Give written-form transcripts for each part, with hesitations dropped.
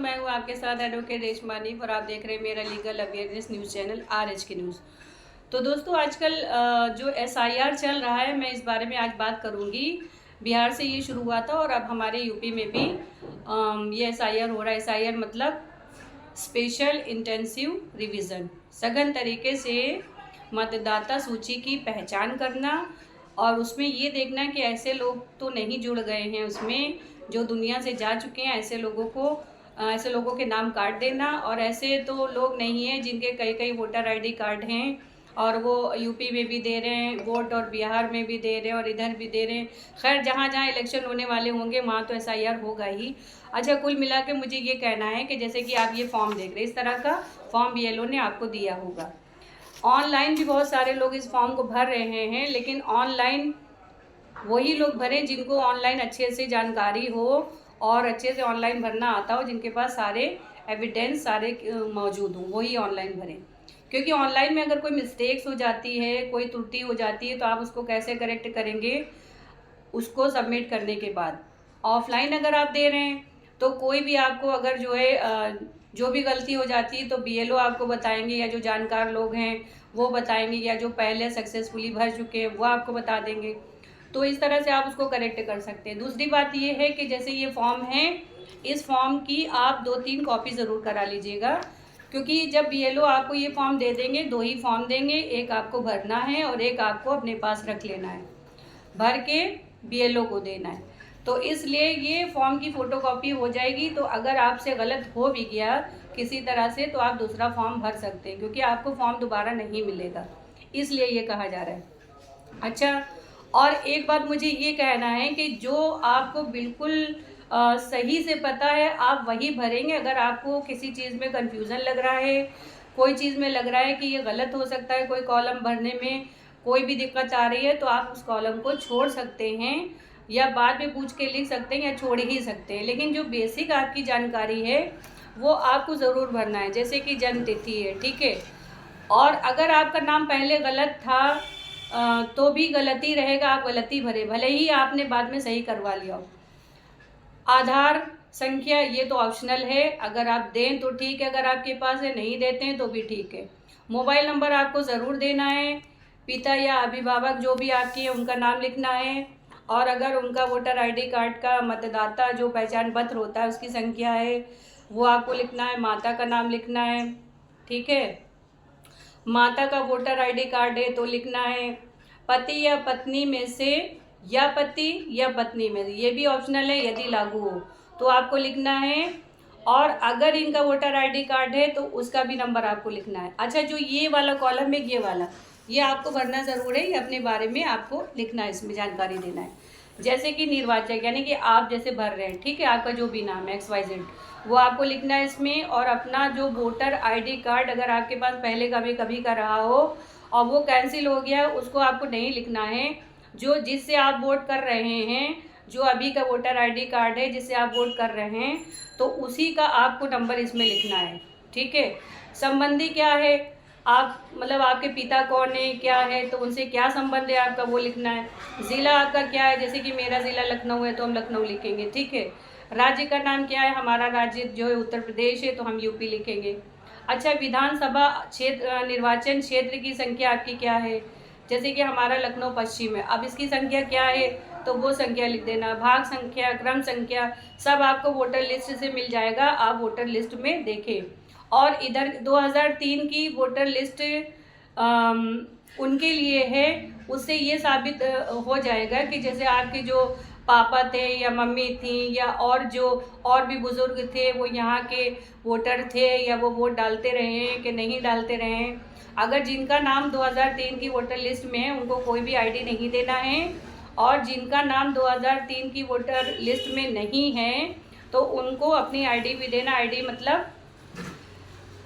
मैं हूँ आपके साथ एडवोकेट रेशमा नीफ और आप देख रहे हैं मेरा legal awareness news channel RH news. तो दोस्तों आजकल जो SIR चल रहा है, मैं इस बारे में आज बात करूँगी। बिहार से ये शुरू हुआ था और अब हमारे यूपी में भी ये SIR हो रहा है। SIR मतलब स्पेशल इंटेंसिव रिवीजन, सघन तरीके से मतदाता सूची की पहचान करना और उसमें ये देखना कि ऐसे लोग तो नहीं जुड़ गए हैं उसमें जो दुनिया से जा चुके हैं, ऐसे लोगों के नाम काट देना। और ऐसे तो लोग नहीं हैं जिनके कई कई वोटर ID कार्ड हैं और वो यूपी में भी दे रहे हैं वोट और बिहार में भी दे रहे हैं और इधर भी दे रहे हैं। खैर जहाँ जहाँ इलेक्शन होने वाले होंगे वहाँ तो SIR होगा ही। अच्छा, कुल मिला के मुझे ये कहना है कि जैसे कि आप ये फॉर्म देख रहे हैं, इस तरह का फॉर्म BLO ने आपको दिया होगा। ऑनलाइन भी बहुत सारे लोग इस फॉर्म को भर रहे हैं, लेकिन ऑनलाइन वही लोग भरें जिनको ऑनलाइन अच्छे से जानकारी हो और अच्छे से ऑनलाइन भरना आता हो, जिनके पास सारे एविडेंस सारे मौजूद हों, वही ऑनलाइन भरें। क्योंकि ऑनलाइन में अगर कोई मिस्टेक्स हो जाती है, कोई त्रुटि हो जाती है, तो आप उसको कैसे करेक्ट करेंगे उसको सबमिट करने के बाद। ऑफलाइन अगर आप दे रहे हैं तो कोई भी आपको अगर जो भी गलती हो जाती है तो BLO आपको बताएंगे, या जो जानकार लोग हैं वो बताएंगे, या जो पहले सक्सेसफुली भर चुके हैं वो आपको बता देंगे। तो इस तरह से आप उसको करेक्ट कर सकते हैं। दूसरी बात ये है कि जैसे ये फॉर्म है, इस फॉर्म की आप 2-3 कॉपी ज़रूर करा लीजिएगा, क्योंकि जब BLO आपको ये फॉर्म दे देंगे, 2 ही फॉर्म देंगे, एक आपको भरना है और एक आपको अपने पास रख लेना है, भर के BLO को देना है। तो इसलिए ये फॉर्म की फ़ोटोकॉपी हो जाएगी। तो अगर आपसे गलत हो भी गया किसी तरह से तो आप दूसरा फॉर्म भर सकते हैं, क्योंकि आपको फॉर्म दोबारा नहीं मिलेगा, इसलिए ये कहा जा रहा है। अच्छा, और एक बात मुझे ये कहना है कि जो आपको बिल्कुल सही से पता है आप वही भरेंगे। अगर आपको किसी चीज़ में कन्फ्यूज़न लग रहा है, कोई चीज़ में लग रहा है कि ये गलत हो सकता है, कोई कॉलम भरने में कोई भी दिक्कत आ रही है, तो आप उस कॉलम को छोड़ सकते हैं या बाद में पूछ के लिख सकते हैं या छोड़ ही सकते हैं। लेकिन जो बेसिक आपकी जानकारी है वो आपको ज़रूर भरना है, जैसे कि जन्म तिथि है, ठीक है। और अगर आपका नाम पहले गलत था तो भी गलती रहेगा, आप गलती भरे, भले ही आपने बाद में सही करवा लिया हो। आधार संख्या ये तो ऑप्शनल है, अगर आप दें तो ठीक है, अगर आपके पास है, नहीं देते हैं तो भी ठीक है। मोबाइल नंबर आपको ज़रूर देना है, पिता या अभिभावक जो भी आपके हैं उनका नाम लिखना है, और अगर उनका वोटर ID कार्ड का मतदाता जो पहचान पत्र होता है उसकी संख्या है वो आपको लिखना है, माता का नाम लिखना है, ठीक है। माता का वोटर ID कार्ड है तो लिखना है। पति या पत्नी में से, या पति या पत्नी में से, ये भी ऑप्शनल है, यदि लागू हो तो आपको लिखना है। और अगर इनका वोटर ID कार्ड है तो उसका भी नंबर आपको लिखना है। अच्छा, जो ये वाला कॉलम है, ये वाला, ये आपको भरना ज़रूर है, ये अपने बारे में आपको लिखना है, इसमें जानकारी देना है। जैसे कि निर्वाचक, यानी कि आप जैसे भर रहे हैं, ठीक है, आपका जो भी नाम है XYZ वो आपको लिखना है इसमें। और अपना जो वोटर ID कार्ड अगर आपके पास पहले कभी का रहा हो और वो कैंसिल हो गया उसको आपको नहीं लिखना है। जो जिससे आप वोट कर रहे हैं, जो अभी का वोटर ID कार्ड है जिससे आप वोट कर रहे हैं, तो उसी का आपको नंबर इसमें लिखना है, ठीक है। संबंधी क्या है, आप मतलब आपके पिता कौन है, क्या है, तो उनसे क्या संबंध है आपका वो लिखना है। ज़िला आपका क्या है, जैसे कि मेरा ज़िला लखनऊ है तो हम लखनऊ लिखेंगे, ठीक है। राज्य का नाम क्या है, हमारा राज्य जो है उत्तर प्रदेश है तो हम UP लिखेंगे। अच्छा, विधानसभा क्षेत्र निर्वाचन क्षेत्र की संख्या आपकी क्या है, जैसे कि हमारा लखनऊ पश्चिम है, अब इसकी संख्या क्या है तो वो संख्या लिख देना। भाग संख्या, क्रम संख्या, सब आपको वोटर लिस्ट से मिल जाएगा, आप वोटर लिस्ट में देखें। और इधर 2003 की वोटर लिस्ट उनके लिए है, उससे ये साबित हो जाएगा कि जैसे आपके जो पापा थे या मम्मी थी या और भी बुज़ुर्ग थे वो यहाँ के वोटर थे या वो वोट डालते रहे हैं कि नहीं डालते रहे हैं। अगर जिनका नाम 2003 की वोटर लिस्ट में है उनको कोई भी ID नहीं देना है, और जिनका नाम 2003 की वोटर लिस्ट में नहीं है तो उनको अपनी ID भी देना। ID मतलब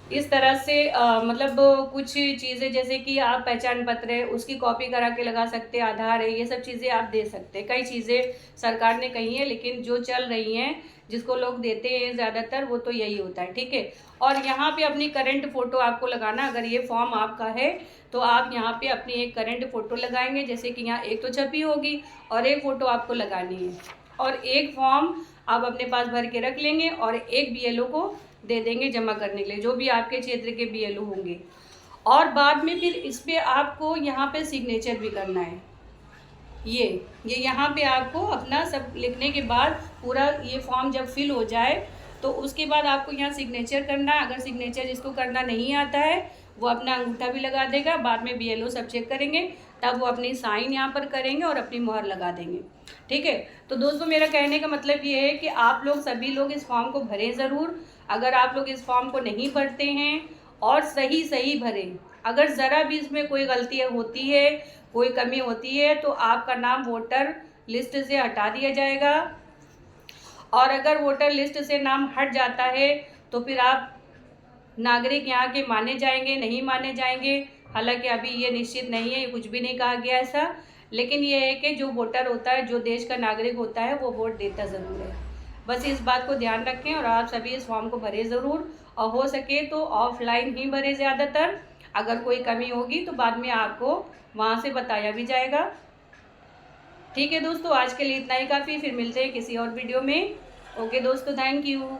इस तरह से मतलब कुछ चीज़ें जैसे कि आप पहचान पत्र है उसकी कॉपी करा के लगा सकते हैं, आधार है, ये सब चीज़ें आप दे सकते हैं। कई चीज़ें सरकार ने कही हैं, लेकिन जो चल रही हैं जिसको लोग देते हैं ज़्यादातर वो तो यही होता है, ठीक है। और यहाँ पे अपनी करंट फ़ोटो आपको लगाना, अगर ये फॉर्म आपका है तो आप यहाँ पे अपनी एक करंट फ़ोटो लगाएंगे, जैसे कि यहाँ एक तो छपी होगी और एक फ़ोटो आपको लगानी है। और एक फॉर्म आप अपने पास भर के रख लेंगे और एक BLO को दे देंगे जमा करने के लिए, जो भी आपके क्षेत्र के BLO होंगे। और बाद में फिर इस पर आपको यहाँ पे सिग्नेचर भी करना है। ये यहाँ पे आपको अपना सब लिखने के बाद पूरा ये फॉर्म जब फिल हो जाए तो उसके बाद आपको यहाँ सिग्नेचर करना है। अगर सिग्नेचर जिसको करना नहीं आता है वो अपना अंगूठा भी लगा देगा, बाद में BLO सब चेक करेंगे, तब वो अपनी साइन यहाँ पर करेंगे और अपनी मोहर लगा देंगे। ठीक है, तो दोस्तों मेरा कहने का मतलब ये है कि आप लोग सभी लोग इस फॉर्म को भरें ज़रूर। अगर आप लोग इस फॉर्म को नहीं भरते हैं और सही भरें, अगर ज़रा भी इसमें कोई गलती होती है, कोई कमी होती है, तो आपका नाम वोटर लिस्ट से हटा दिया जाएगा। और अगर वोटर लिस्ट से नाम हट जाता है तो फिर आप नागरिक यहाँ के माने जाएंगे, नहीं माने जाएंगे। हालांकि अभी ये निश्चित नहीं है, ये कुछ भी नहीं कहा गया ऐसा, लेकिन ये है कि जो वोटर होता है, जो देश का नागरिक होता है, वो वोट देता ज़रूर है। बस इस बात को ध्यान रखें और आप सभी इस फॉर्म को भरें ज़रूर, और हो सके तो ऑफलाइन ही भरें ज़्यादातर। अगर कोई कमी होगी तो बाद में आपको वहाँ से बताया भी जाएगा। ठीक है दोस्तों, आज के लिए इतना ही काफ़ी, फिर मिलते हैं किसी और वीडियो में। ओके दोस्तों, थैंक यू।